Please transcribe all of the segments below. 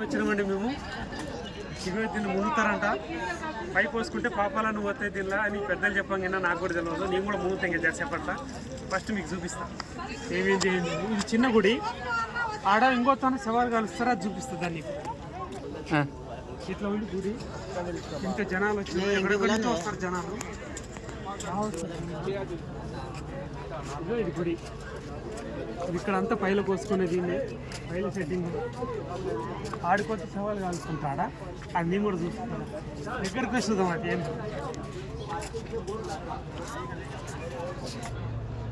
వచ్చినామండి మేము. ఇగో దీన్ని మునుగుతారంట, పై పోసుకుంటే పాపాలను పోతాయి దీనిలా అని పెద్దలు చెప్పంగా నాకు కూడా తెలియదు. నేను కూడా మునుగుతాను ఇంకా జరిసేపట్ల. ఫస్ట్ మీకు చూపిస్తా ఏమేం చేయండి. ఇది చిన్న గుడి, ఆడ ఇంకో తన సవాలు కలుస్తారా అది చూపిస్తుంది దాన్ని. ఇట్లా ఉంది గుడి, ఇంత జనాలు వచ్చి ఎక్కడెక్కడ వస్తారు జనాలు. ఇదో ఇది గుడి, ఇక్కడ అంతా పైల పోసుకునే దీన్ని పైల సెట్టింగ్. ఆడిపోతే సవాలు కాల్చుకుంటాడా అది నేను కూడా చూసుకుంటాను. దగ్గరికి వస్తుందాం అది ఏం.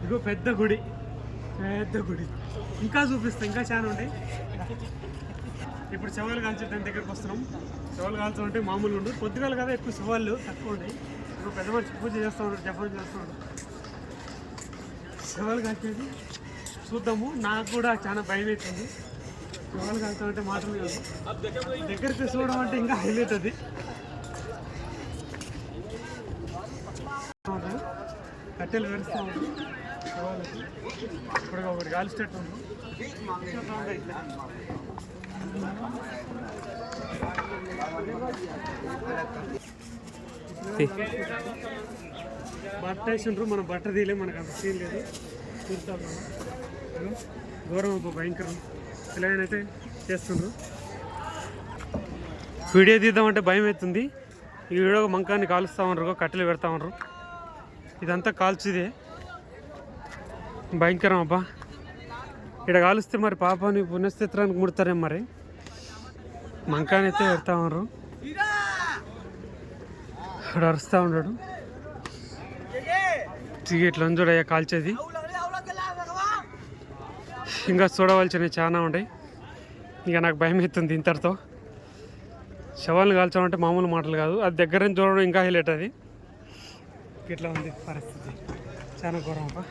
ఇగో పెద్ద గుడి, పెద్ద గుడి ఇంకా చూపిస్తాం, ఇంకా చాలా ఉంటాయి. ఇప్పుడు సవాలు కాల్చేదాని దగ్గరికి వస్తున్నాం. సవాలు కాల్చడం అంటే మామూలు ఉండు, పొద్దుగాలు కదా ఎక్కువ సవాళ్ళు తక్కువ ఉంటాయి. ఇప్పుడు పెద్ద మనిషి పూజ చేస్తూ ఉంటాడు, జపం చేస్తూ ఉంటాడు. సవాలు కాల్చేది చూద్దాము. నాకు కూడా చాలా భయం అవుతుంది. సవాలు కాల్చామంటే మాటలు కాదు, దగ్గరికి చూడడం అంటే ఇంకా హైలైట్. అది కట్టెలు పెరుస్తూ ఉంటాం సవాళ్ళకి. ఇప్పుడు ఒకటి కాల్చేటట్టు ఉంది. బట్ట వేసిండ్రు, మనం బట్ట తీయలే, మనకు అంత సీన్ లేదు. చూస్తాం దూరం భయంకరం ఇలాగైతే చేస్తుండ్రు. వీడియో తీద్దామంటే భయం అవుతుంది. ఈ వీడియో మంకాన్ని కాలుస్తూ ఉండరు, కట్టెలు పెడతా ఉండరు. ఇదంతా కాల్చిదే, భయంకరం అబ్బా. ఇక్కడ కాలుస్తే మరి పాపాన్ని పుణ్యస్థిత్రానికి ముడతారేమో మరి. మంకాన్ని అయితే పెడతా ఉండరు, ఇక్కడ అరుస్తూ ఉన్నాడు. ఇట్లా చూడయ్యా కాల్చేది. ఇంకా చూడవలసినవి చాలా ఉంటాయి. ఇక నాకు భయం అవుతుంది ఇంతటితో. శవాలను కాల్చామంటే మామూలు మాటలు కాదు, అది దగ్గర నుంచి చూడడం ఇంకా హైలైట్. అది ఇట్లా ఉంది పరిస్థితి, చాలా ఘోరం అబ్బా.